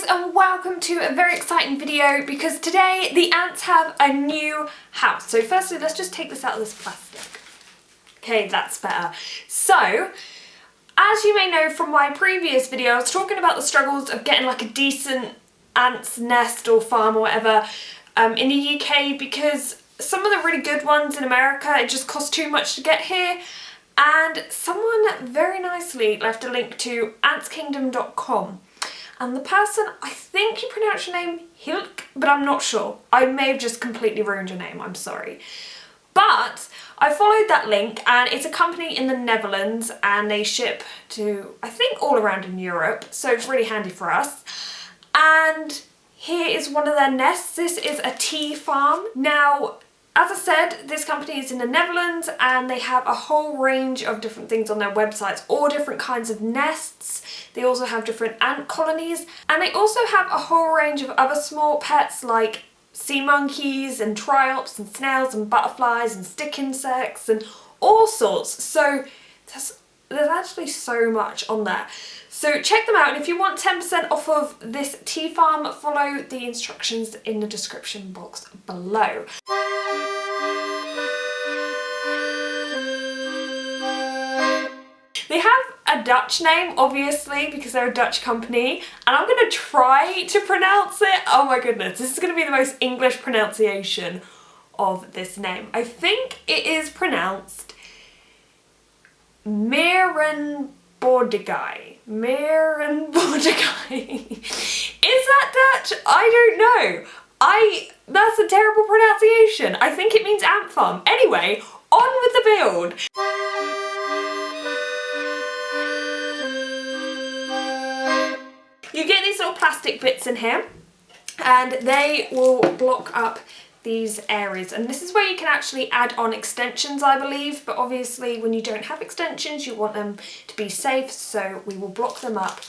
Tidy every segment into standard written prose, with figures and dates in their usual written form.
and welcome to a very exciting video because today the ants have a new house. So firstly, let's just take this out of this plastic. Okay, that's better. So, as you may know from my previous video, I was talking about the struggles of getting like a decent ant's nest or farm or whatever in the UK, because some of the really good ones in America, it just costs too much to get here. And someone very nicely left a link to antskingdom.com. And the person, I think you pronounce your name Hilk, but I'm not sure. I may have just completely ruined your name, I'm sorry. But I followed that link, and it's a company in the Netherlands, and they ship to, I think, all around in Europe, so it's really handy for us. And here is one of their nests. This is a tea farm. Now, as I said, this company is in the Netherlands and they have a whole range of different things on their websites, all different kinds of nests. They also have different ant colonies, and they also have a whole range of other small pets like sea monkeys and triops and snails and butterflies and stick insects and all sorts. So there's actually so much on there. So check them out, and if you want 10% off of this tea farm, follow the instructions in the description box below. They have a Dutch name, obviously, because they're a Dutch company, and I'm going to try to pronounce it. Oh my goodness, this is going to be the most English pronunciation of this name. I think it is pronounced Merenbodegai. Merenbodegai. Is that Dutch? I don't know. That's a terrible pronunciation. I think it means ant farm. Anyway, on with the build. You get these little plastic bits in here, and they will block up these areas, and this is where you can actually add on extensions, I believe, but obviously when you don't have extensions you want them to be safe, so we will block them up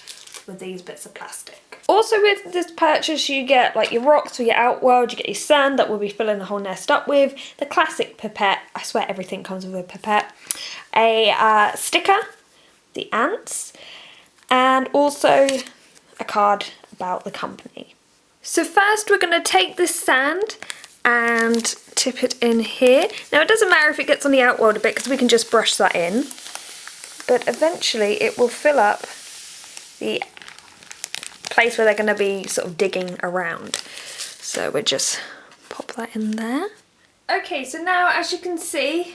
with these bits of plastic. Also with this purchase you get like your rocks or your Outworld, you get your sand that we'll be filling the whole nest up with, the classic pipette, I swear everything comes with a pipette, a sticker, the ants, and also a card about the company. So first we're going to take this sand and tip it in here. Now it doesn't matter if it gets on the Outworld a bit because we can just brush that in, but eventually it will fill up the place where they're going to be sort of digging around. So we'll just pop that in there. Okay, so now as you can see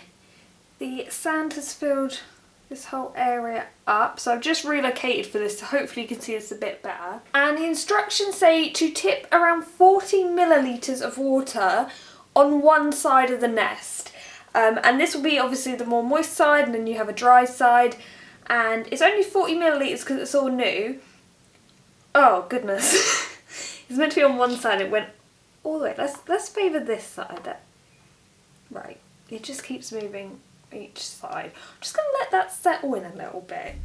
the sand has filled this whole area up, so I've just relocated for this, so hopefully you can see this a bit better. And the instructions say to tip around 40 millilitres of water on one side of the nest, and this will be obviously the more moist side, and then you have a dry side, and it's only 40 millilitres because it's all new. Oh goodness. It's meant to be on one side, it went all the way. Let's favour this side. Right, it just keeps moving each side. I'm just going to let that settle in a little bit.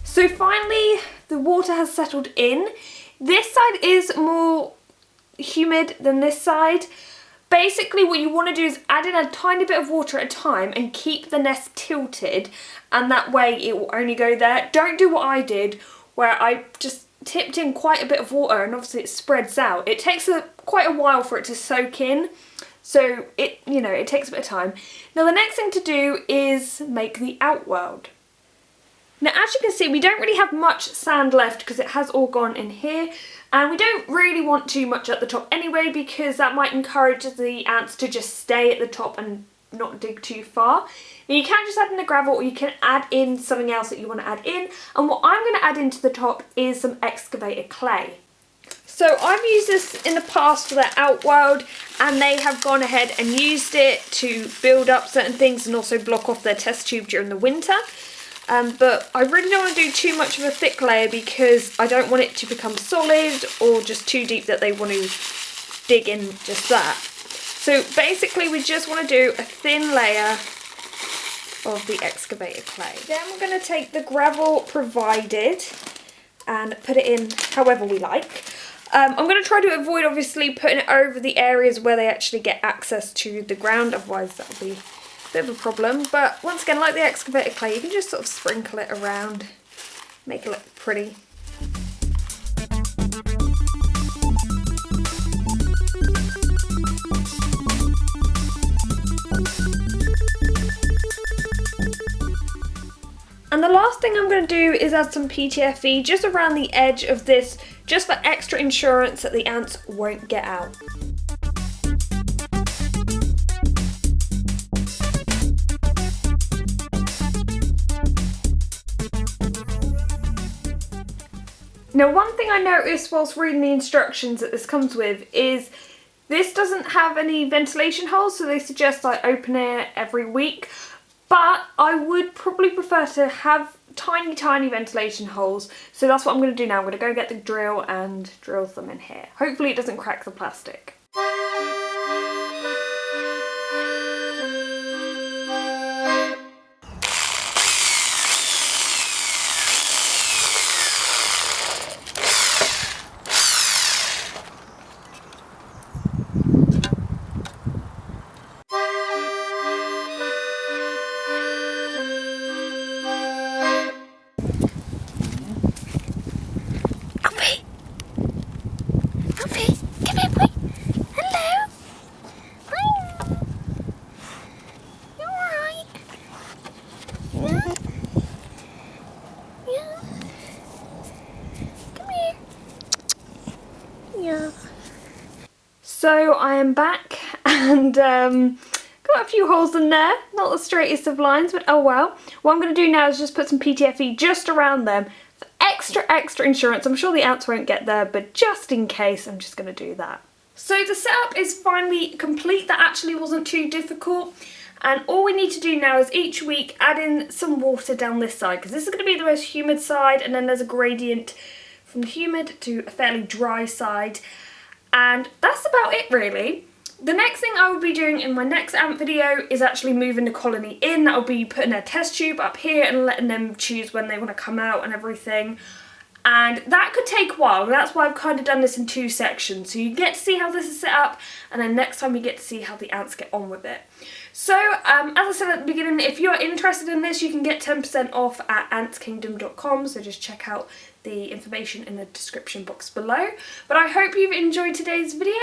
So finally the water has settled in. This side is more humid than this side. Basically what you want to do is add in a tiny bit of water at a time and keep the nest tilted, and that way it will only go there. Don't do what I did where I just tipped in quite a bit of water and obviously it spreads out. It takes quite a while for it to soak in, so it takes a bit of time. Now the next thing to do is make the Outworld. Now as you can see we don't really have much sand left because it has all gone in here, and we don't really want too much at the top anyway because that might encourage the ants to just stay at the top and not dig too far. Now you can just add in the gravel, or you can add in something else that you want to add in, and what I'm going to add into the top is some excavated clay. So I've used this in the past for their Outworld, and they have gone ahead and used it to build up certain things and also block off their test tube during the winter. But I really don't want to do too much of a thick layer because I don't want it to become solid or just too deep that they want to dig in just that. So basically we just want to do a thin layer of the excavated clay. Then we're going to take the gravel provided and put it in however we like. I'm going to try to avoid obviously putting it over the areas where they actually get access to the ground, otherwise that will be a bit of a problem. But once again, like the excavated clay, you can just sort of sprinkle it around, make it look pretty. And the last thing I'm going to do is add some PTFE just around the edge of this, just for extra insurance that the ants won't get out. Now, one thing I noticed whilst reading the instructions that this comes with is this doesn't have any ventilation holes, so they suggest I open it every week. But I would probably prefer to have tiny, tiny ventilation holes. So that's what I'm going to do now. I'm going to go get the drill and drill them in here. Hopefully it doesn't crack the plastic. So I am back and got a few holes in there, not the straightest of lines, but oh well. What I'm going to do now is just put some PTFE just around them for extra insurance. I'm sure the ants won't get there, but just in case, I'm just going to do that. So the setup is finally complete. That actually wasn't too difficult. And all we need to do now is each week add in some water down this side, because this is going to be the most humid side, and then there's a gradient from humid to a fairly dry side. And that's about it really. The next thing I will be doing in my next ant video is actually moving the colony in. That will be putting a test tube up here and letting them choose when they want to come out and everything. And that could take a while. That's why I've kind of done this in two sections. So you get to see how this is set up, and then next time you get to see how the ants get on with it. So, as I said at the beginning, if you're interested in this, you can get 10% off at antskingdom.com, so just check out the information in the description box below. But I hope you've enjoyed today's video,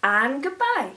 and goodbye!